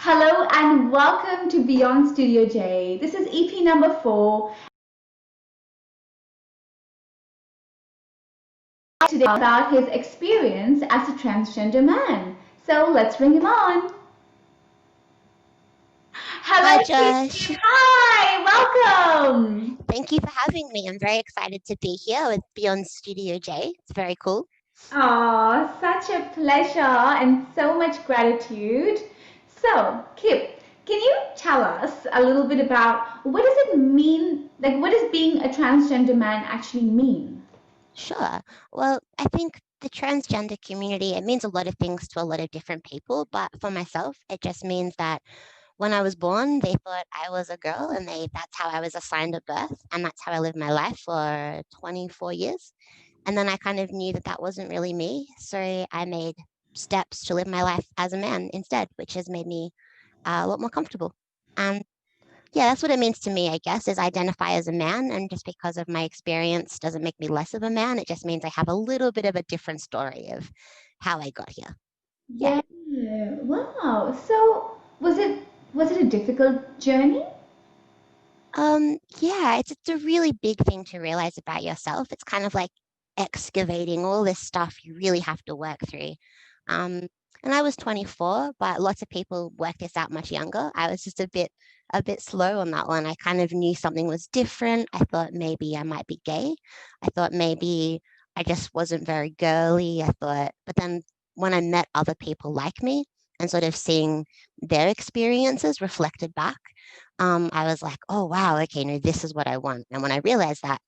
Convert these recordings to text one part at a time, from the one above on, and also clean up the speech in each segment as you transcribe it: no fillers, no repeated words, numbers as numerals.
Hello and welcome to Beyond Studio J. This is EP number 4. Today about his experience as a transgender man. So let's bring him on. Hi, Hello, Josh. Steve. Hi, welcome. Thank you for having me. I'm very excited to be here with Beyond Studio J. It's very cool. Oh, such a pleasure and so much gratitude. So, Kip, can you tell us a little bit about what does it mean, like what does being a transgender man actually mean? Sure. Well, I think the transgender community, it means a lot of things to a lot of different people, but for myself, it just means that when I was born, they thought I was a girl and that's how I was assigned at birth, and that's how I lived my life for 24 years. And then I kind of knew that that wasn't really me, so I made steps to live my life as a man instead, which has made me a lot more comfortable. And yeah, that's what it means to me, I guess, is identify as a man. And just because of my experience doesn't make me less of a man. It just means I have a little bit of a different story of how I got here. Yeah. Yeah. Wow. So was it a difficult journey? Yeah, it's a really big thing to realize about yourself. It's kind of like excavating all this stuff you really have to work through. Um, and I was 24, but lots of people work this out much younger. I was just a bit slow on that one. I kind of knew something was different. I thought maybe I might be gay. I thought maybe I just wasn't very girly. But then when I met other people like me and sort of seeing their experiences reflected back, I was like, oh, wow, okay, no, this is what I want. And when I realized that,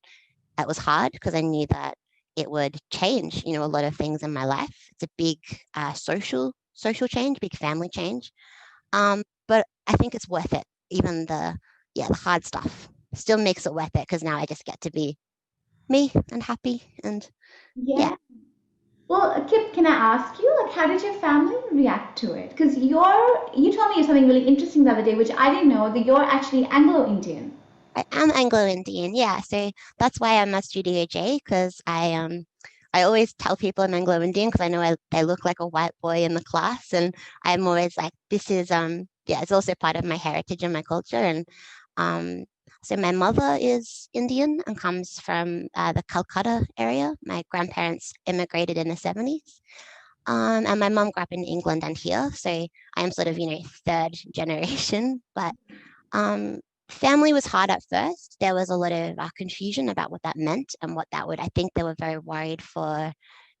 that was hard because I knew that it would change, a lot of things in my life. It's a big social change, big family change. But I think it's worth it. Even the hard stuff still makes it worth it because now I just get to be me and happy. And Yeah. yeah, Well, Kip, can I ask you, like, how did your family react to it? Because you told me something really interesting the other day, which I didn't know, that you're actually Anglo-Indian. I am Anglo-Indian, yeah. So that's why I'm a Studio J, because I always tell people I'm Anglo-Indian because I know I look like a white boy in the class, and I'm always like, this is yeah, it's also part of my heritage and my culture. And um so my mother is Indian and comes from the Calcutta area. My grandparents immigrated in the 70s. And my mum grew up in England and here, so I'm sort of, third generation, but um, family was hard at first. There was a lot of confusion about what that meant and what that would. I think they were very worried for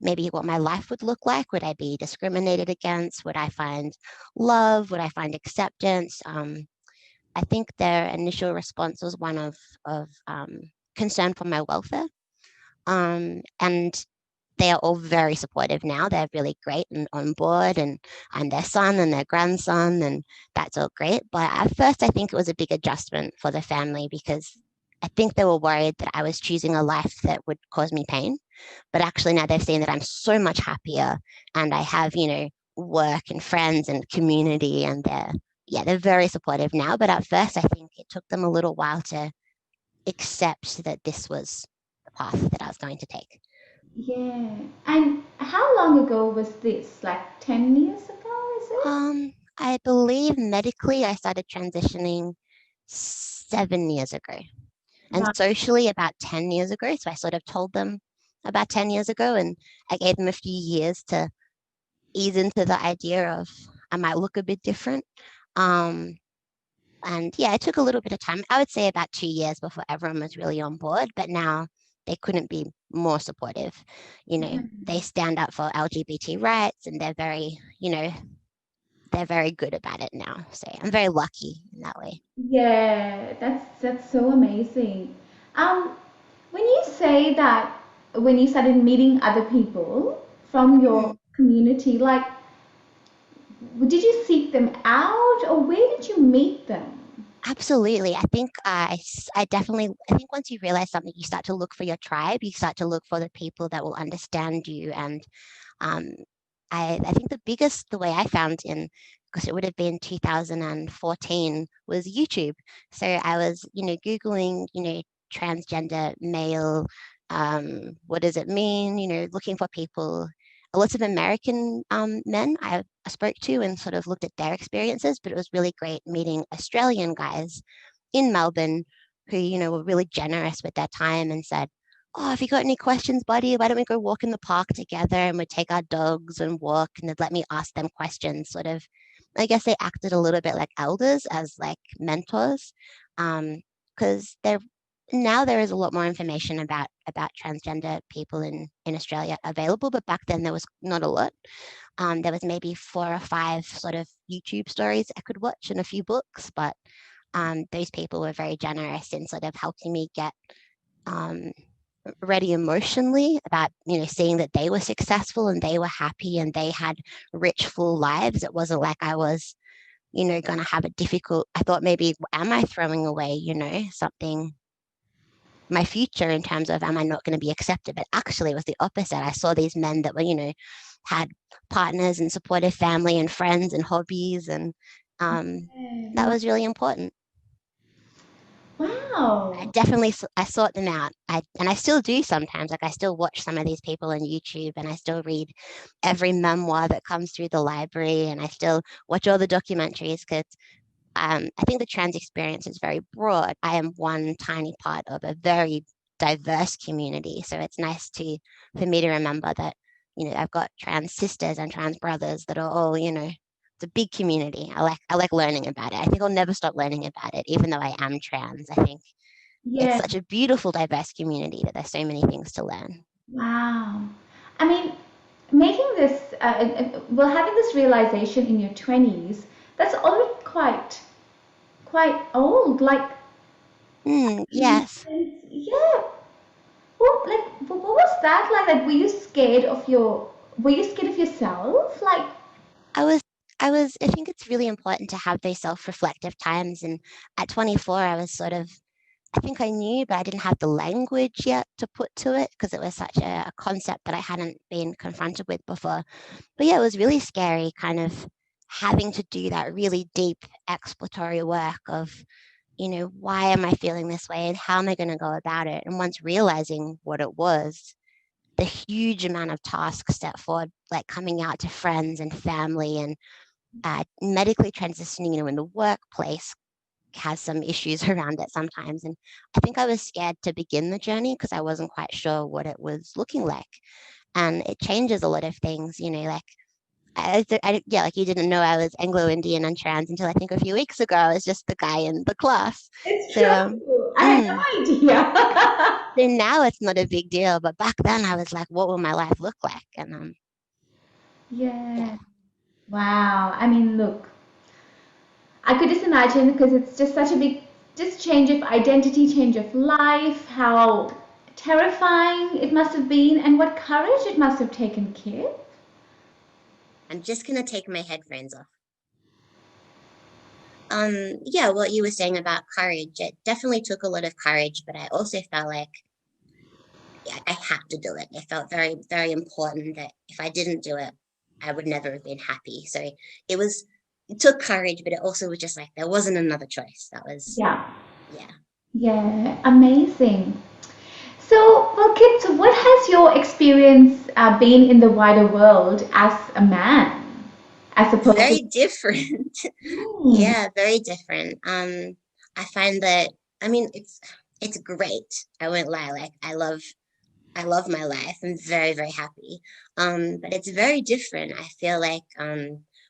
maybe what my life would look like. Would I be discriminated against? Would I find love? Would I find acceptance? I think their initial response was one of concern for my welfare. And they are all very supportive now. They're really great and on board, and I'm their son and their grandson, and that's all great. But at first, I think it was a big adjustment for the family because I think they were worried that I was choosing a life that would cause me pain. But actually, now they've seen that I'm so much happier and I have, work and friends and community, and they're very supportive now. But at first, I think it took them a little while to accept that this was the path that I was going to take. Yeah. And how long ago was this? Like 10 years ago, is it? I believe medically I started transitioning 7 years ago, and Wow. socially about 10 years ago. So I sort of told them about 10 years ago, and I gave them a few years to ease into the idea of I might look a bit different. Um, and yeah, it took a little bit of time. I would say about 2 years before everyone was really on board, but now they couldn't be more supportive. They stand up for LGBT rights and they're very good about it now. So I'm very lucky in that way. Yeah, that's so amazing. Um, when you say that when you started meeting other people from your Mm, community, like, did you seek them out or where did you meet them? absolutely. I definitely, I think once you realize something, you start to look for your tribe, you start to look for the people that will understand you. And um, I think the way I found in, because it would have been 2014, was YouTube. So I was, Googling, transgender male, what does it mean? Looking for people. lots of American men I spoke to and sort of looked at their experiences, but it was really great meeting Australian guys in Melbourne who, were really generous with their time and said, "Oh, have you got any questions, buddy? Why don't we go walk in the park together?" And we'd take our dogs and walk, and they'd let me ask them questions. Sort of, I guess they acted a little bit like elders as like mentors, because they're now there is a lot more information about transgender people in Australia available, but back then there was not a lot. There was maybe 4 or 5 sort of YouTube stories I could watch and a few books, but those people were very generous in sort of helping me get um, ready emotionally about seeing that they were successful and they were happy and they had rich full lives. It wasn't like I was going to have a difficult. I thought maybe am I throwing away something, my future, in terms of am I not going to be accepted? But actually it was the opposite. I saw these men that were had partners and supportive family and friends and hobbies, and that was really important. I Wow. definitely I sought them out. And I still do sometimes. Like I still watch some of these people on YouTube, and I still read every memoir that comes through the library, and I still watch all the documentaries because I think the trans experience is very broad. I am one tiny part of a very diverse community, so it's nice to for me to remember that I've got trans sisters and trans brothers that are all it's a big community. I like learning about it. I think I'll never stop learning about it, even though I am trans. I think it's Yeah. such a beautiful, diverse community that there's so many things to learn. Wow. I mean, making this, well, having this realization in your 20s, that's already quite old. Like, Yes, yeah. What was that like? Like, were you scared of yourself? Like, I was. I think it's really important to have those self-reflective times. And at 24, I was sort of, I think I knew, but I didn't have the language yet to put to it because it was such a concept that I hadn't been confronted with before. But yeah, it was really scary kind of having to do that really deep exploratory work of, why am I feeling this way and how am I going to go about it? And once realizing what it was, the huge amount of tasks set forward, like coming out to friends and family and medically transitioning, in the workplace has some issues around it sometimes. And I think I was scared to begin the journey because I wasn't quite sure what it was looking like. And it changes a lot of things, like yeah, like you didn't know I was Anglo-Indian and trans until I think a few weeks ago. I was just the guy in the class. it's So, true. I had mm, no idea. so now it's not a big deal, but back then I was like, what will my life look like? And yeah, Yeah. Wow. I mean, look, I could just imagine because it's just such a big, just change of identity, change of life, how terrifying it must have been, and what courage it must have taken, kid. I'm just gonna take my headphones off. Yeah, what you were saying about courage, it definitely took a lot of courage, but I also felt like I had to do it. It felt very, very important that if I didn't do it, I would never have been happy. So it was, it took courage, but it also was just like there wasn't another choice. That was, Yeah. yeah. Yeah. Amazing. So, well, Kit, so what has your experience been in the wider world as a man, as opposed to? Very different. Hmm. Yeah, very different. I find that, I mean, it's great. I won't lie. Like I love my life. I'm very, very happy. But it's very different. I feel like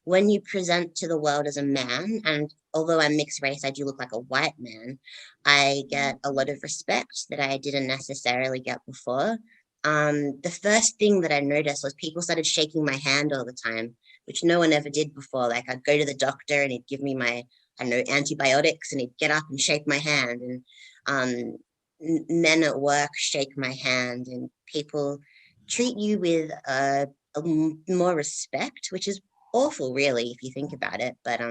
when you present to the world as a man, and although I'm mixed race, I do look like a white man, I get a lot of respect that I didn't necessarily get before. The first thing that I noticed was people started shaking my hand all the time, which no one ever did before. Like I'd go to the doctor and he'd give me my, I don't know, antibiotics, and he'd get up and shake my hand. And um, men at work shake my hand, and people treat you with more respect, which is awful, really, if you think about it. But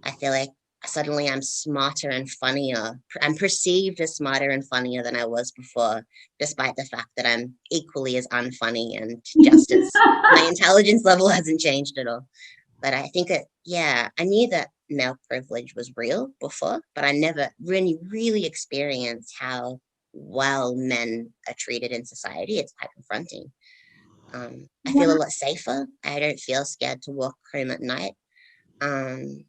I feel like suddenly I'm smarter and funnier. I'm perceived as smarter and funnier than I was before, despite the fact that I'm equally as unfunny and just as my intelligence level hasn't changed at all. But I think that, yeah, I knew that male privilege was real before, but I never really experienced how well men are treated in society. It's quite confronting. I feel a lot safer. I don't feel scared to walk home at night. Um,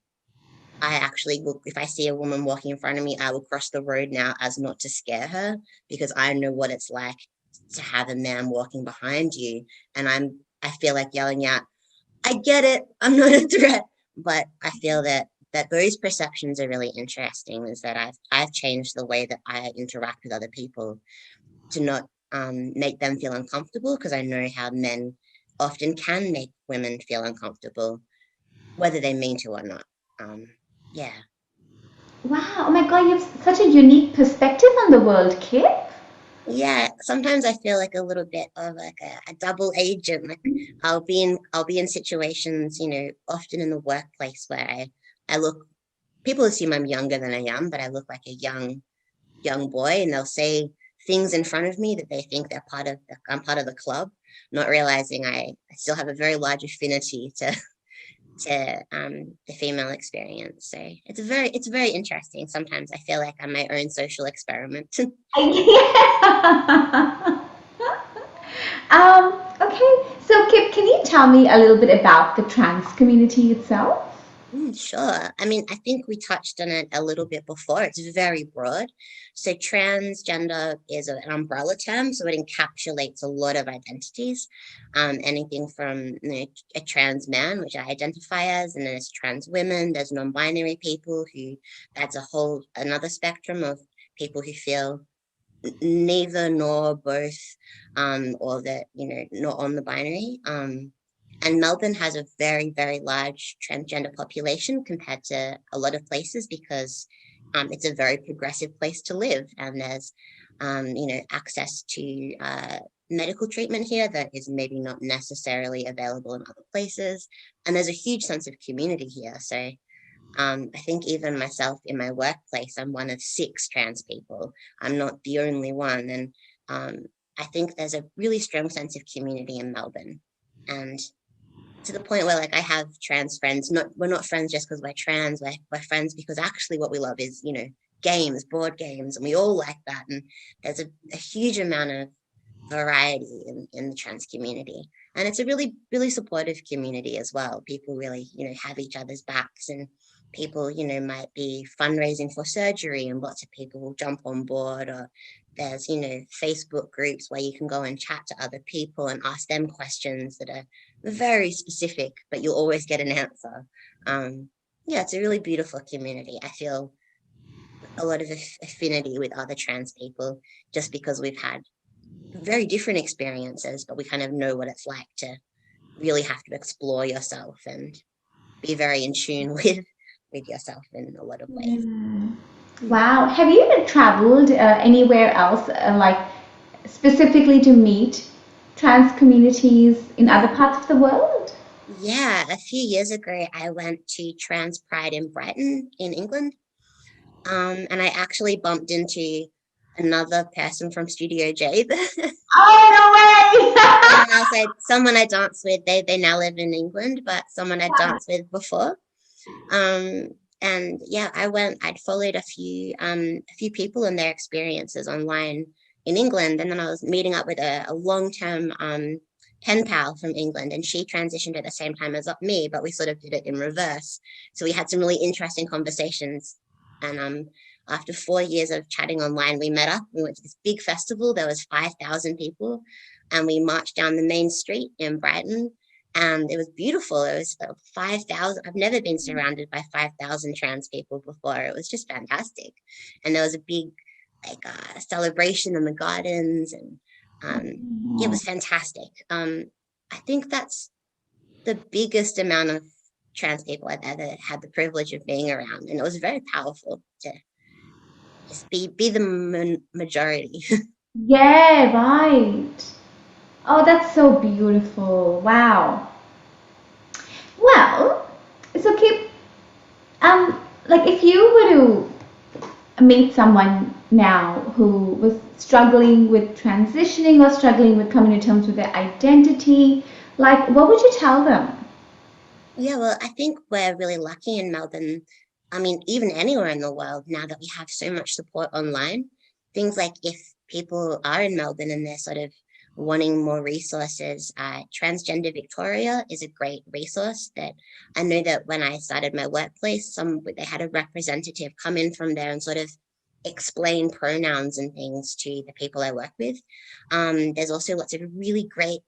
I actually will, if I see a woman walking in front of me, I will cross the road now as not to scare her because I know what it's like to have a man walking behind you. And I feel like yelling out, I get it, I'm not a threat. But I feel that those perceptions are really interesting, is that I've changed the way that I interact with other people to not make them feel uncomfortable, because I know how men often can make women feel uncomfortable, whether they mean to or not. Um, yeah. Wow. Oh my God, you have such a unique perspective on the world, Kip. Yeah, sometimes I feel like a little bit of like a double agent. Like I'll be in situations, often in the workplace where I look, people assume I'm younger than I am, but I look like a young boy, and they'll say things in front of me that they think I'm part of the club, not realizing I still have a very large affinity to the female experience. So it's very interesting. Sometimes I feel like I'm my own social experiment. Yeah. Okay, so Kip, can you tell me a little bit about the trans community itself? Sure. I mean, I think we touched on it a little bit before. It's very broad. So transgender is an umbrella term, so it encapsulates a lot of identities. Anything from a trans man, which I identify as, and then there's trans women, there's non-binary people who, that's a whole another spectrum of people who feel neither nor both, or that, not on the binary. And Melbourne has a very, very large transgender population compared to a lot of places, because it's a very progressive place to live, and there's access to medical treatment here that is maybe not necessarily available in other places, and there's a huge sense of community here. So I think even myself in my workplace, I'm one of 6 trans people. I'm not the only one. And I think there's a really strong sense of community in Melbourne. And to the point where, like, I have trans friends. We're not friends just because we're trans. We're friends because actually what we love is, games, board games, and we all like that. And there's a huge amount of variety in the trans community. And it's a really, really supportive community as well. People really, have each other's backs, and people, might be fundraising for surgery, and lots of people will jump on board. Or there's, Facebook groups where you can go and chat to other people and ask them questions that are very specific, but you'll always get an answer. Yeah, it's a really beautiful community. I feel a lot of affinity with other trans people just because we've had very different experiences, but we kind of know what it's like to really have to explore yourself and be very in tune with yourself in a lot of ways. Mm. Hmm. Wow. Have you ever traveled anywhere else, like specifically to meet trans communities in other parts of the world? Yeah, a few years ago, I went to Trans Pride in Brighton in England, and I actually bumped into another person from Studio J. Oh, Someone else, someone I danced with. They now live in England, but someone I no way! danced with before. Um, and yeah, I'd followed a few people and their experiences online in England. And then I was meeting up with a long-term pen pal from England, and she transitioned at the same time as me, but we sort of did it in reverse. So we had some really interesting conversations. And after 4 years of chatting online, we met up. We went to this big festival. There was 5,000 people, and we marched down the main street in Brighton, and it was beautiful. It was 5,000. I've never been surrounded by 5,000 trans people before. It was just fantastic. And there was a big, like, celebration in the gardens, and it was fantastic. I think that's the biggest amount of trans people I've ever had the privilege of being around. And it was very powerful to just be the majority. Yeah, right. Oh, that's so beautiful. Wow. Well, so keep like if you were to meet someone now who was struggling with transitioning or struggling with coming to terms with their identity, like what would you tell them? Yeah, well, I think we're really lucky in Melbourne. I mean, even anywhere in the world, now that we have so much support online, things like if people are in Melbourne and they're sort of wanting more resources, Transgender Victoria is a great resource that I know that when I started my workplace, they had a representative come in from there and sort of explain pronouns and things to the people I work with. There's also lots of really great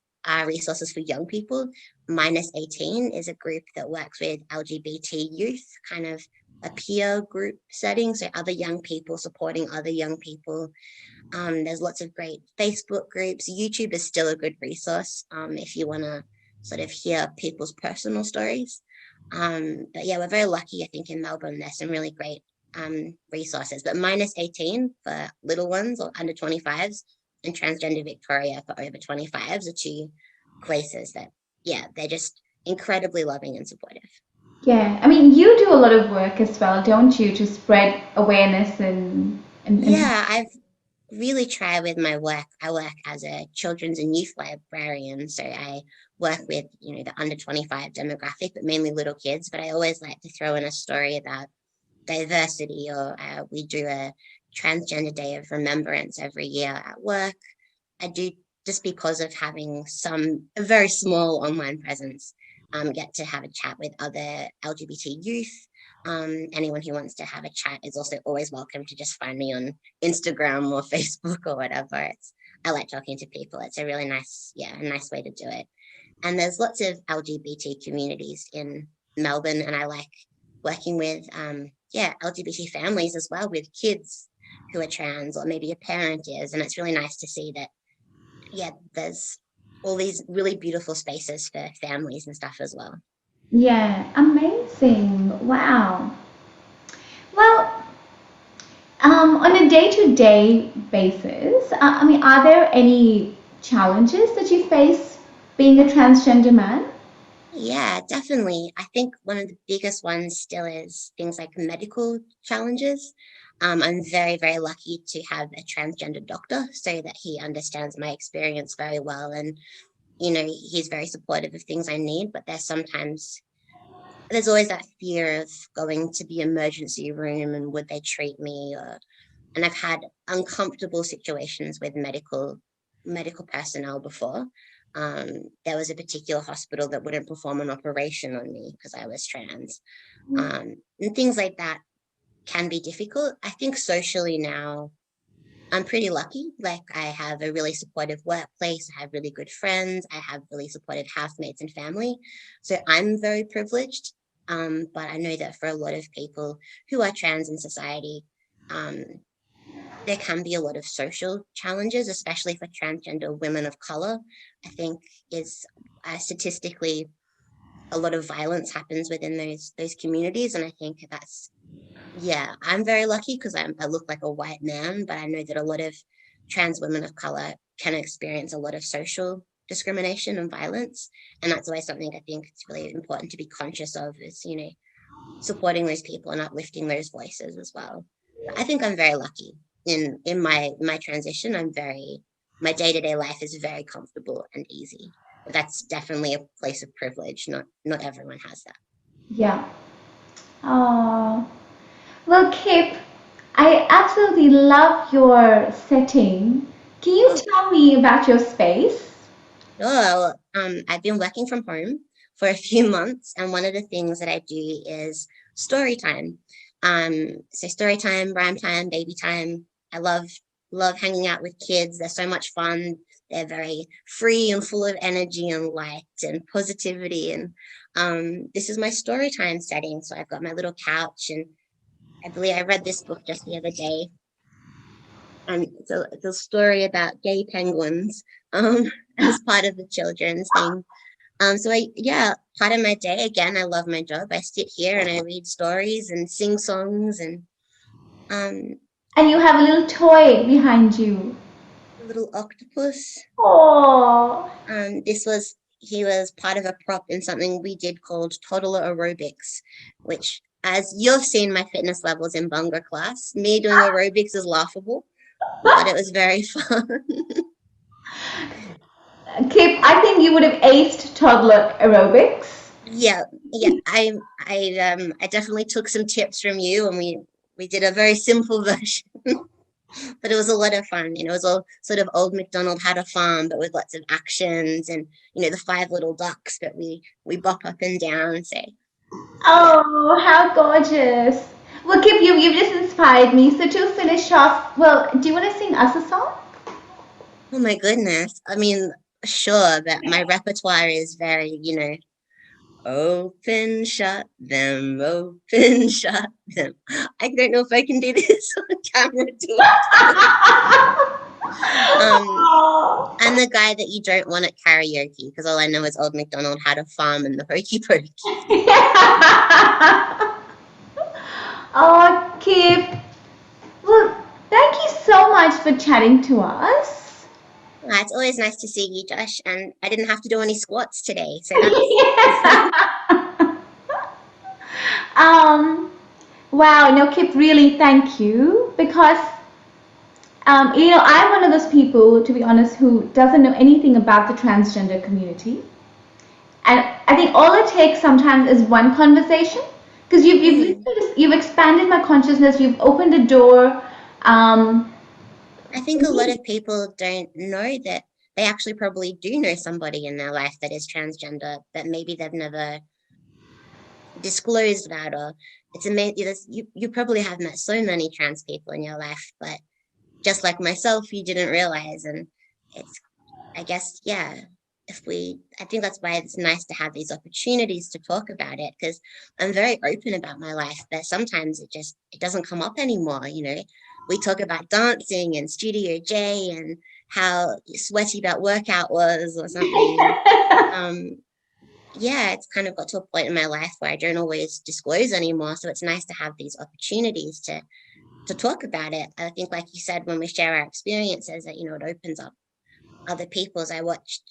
resources for young people. Minus 18 is a group that works with LGBT youth, kind of a peer group setting, so other young people supporting other young people. There's lots of great Facebook groups. YouTube is still a good resource if you want to sort of hear people's personal stories. But yeah, we're very lucky, I think, in Melbourne. There's some really great resources. But minus 18 for little ones or under 25s, and Transgender Victoria for over 25s are two places that, yeah, they're just incredibly loving and supportive. Yeah, I mean, you do a lot of work as well, don't you, to spread awareness and Yeah, I've really try with my work. I work as a children's and youth librarian, so I work with the under 25 demographic, but mainly little kids. But I always like to throw in a story about diversity, or we do a transgender day of remembrance every year at work. I do, just because of having a very small online presence, get to have a chat with other LGBT youth. Anyone who wants to have a chat is also always welcome to just find me on Instagram or Facebook or whatever. I like talking to people. It's a really nice, yeah, a nice way to do it. And there's lots of LGBT communities in Melbourne, and I like working with, yeah, LGBT families as well, with kids who are trans, or maybe a parent is. And it's really nice to see that, yeah, there's all these really beautiful spaces for families and stuff as well. yeah, amazing. Wow. Well, on a day-to-day basis, I mean, are there any challenges that you face being a transgender man? Yeah, definitely. I think one of the biggest ones still is things like medical challenges. I'm very, very lucky to have a transgender doctor so that he understands my experience very well. And, he's very supportive of things I need, but there's always that fear of going to the emergency room and would they treat me, and I've had uncomfortable situations with medical personnel before. There was a particular hospital that wouldn't perform an operation on me because I was trans, and things like that can be difficult. I think socially now I'm pretty lucky. Like, I have a really supportive workplace. I have really good friends. I have really supportive housemates and family. So I'm very privileged. But I know that for a lot of people who are trans in society, um, there can be a lot of social challenges, especially for transgender women of color. I think is statistically a lot of violence happens within those communities, and I think that's, yeah, I'm very lucky because I look like a white man, but I know that a lot of trans women of color can experience a lot of social discrimination and violence, and that's always something I think it's really important to be conscious of, is supporting those people and uplifting those voices as well. But I think I'm very lucky in my transition. My day-to-day life is very comfortable and easy. But that's definitely a place of privilege. Not everyone has that. Yeah. Oh, well, Kip, I absolutely love your setting. Can you Oh, tell me about your space? well, I've been working from home for a few months, and one of the things that I do is story time. So story time, rhyme time, baby time. I love hanging out with kids. They're so much fun. They're very free and full of energy and light and positivity. And this is my story time setting. So I've got my little couch, and I believe I read this book just the other day. And it's a story about gay penguins as part of the children's thing. So yeah, part of my day, again, I love my job. I sit here and I read stories and sing songs, and um, And you have a little toy behind you. a little octopus. Oh, He was part of a prop in something we did called toddler aerobics, which, as you've seen my fitness levels in Bunga class, me doing aerobics is laughable, but it was very fun. Kip, I think you would have aced toddler aerobics. Yeah, yeah. I definitely took some tips from you, and we did a very simple version. But it was a lot of fun. It was all sort of old MacDonald had a farm, but with lots of actions and the five little ducks that we bop up and down. So yeah. Oh, how gorgeous. Well, Kip, you've just inspired me. So to finish off, well, do you want to sing us a song? Oh my goodness. I mean, sure, but my repertoire is very, open, shut them, open, shut them. I don't know if I can do this on camera too. Um, Oh. I'm the guy that you don't want at karaoke because all I know is Old MacDonald had a farm and the hokey pokey. Oh, Kip. Well, thank you so much for chatting to us. It's always nice to see you, Josh, and I didn't have to do any squats today, so that's um, wow, no, Kip, really thank you because I'm one of those people, to be honest, who doesn't know anything about the transgender community. And I think all it takes sometimes is one conversation because mm. you've expanded my consciousness, you've opened a door. Um, I think a lot of people don't know that they actually probably do know somebody in their life that is transgender, but maybe they've never disclosed that, or it's amazing. You probably have met so many trans people in your life, but just like myself, you didn't realize. And it's, I guess, yeah, I think that's why it's nice to have these opportunities to talk about it because I'm very open about my life, but sometimes it doesn't come up anymore. We talk about dancing and Studio J and how sweaty that workout was or something. And yeah, it's kind of got to a point in my life where I don't always disclose anymore. So it's nice to have these opportunities to talk about it. I think, like you said, when we share our experiences, that it opens up other people's. I watched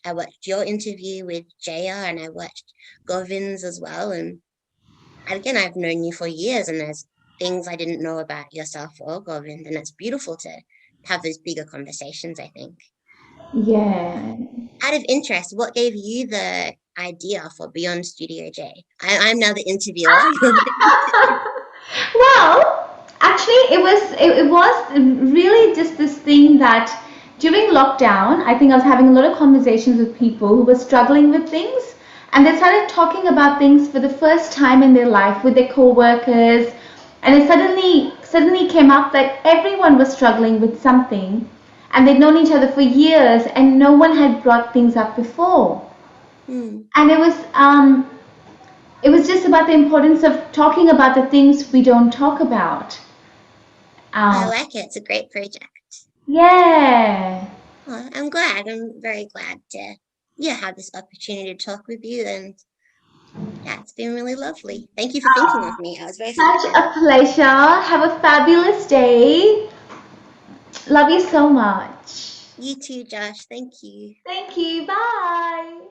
your interview with Jaya, and I watched Govin's as well. And again, I've known you for years, and there's things I didn't know about yourself or Govind, and it's beautiful to have those bigger conversations. I think. yeah. Out of interest, what gave you the idea for Beyond Studio J? I'm now the interviewer. You're the interviewer. Well, actually, it was really just this thing that during lockdown, I think I was having a lot of conversations with people who were struggling with things, and they started talking about things for the first time in their life with their co-workers, and it suddenly came up that everyone was struggling with something, and they'd known each other for years, and no one had brought things up before, Hmm. and it was just about the importance of talking about the things we don't talk about. I Um, like it. It's a great project. yeah. Well, I'm glad. I'm very glad to have this opportunity to talk with you. And yeah, it's been really lovely. Thank you for thinking of me. I was very Such flattered. a pleasure. Have a fabulous day. Love you so much. You too, Josh. Thank you. Thank you. Bye.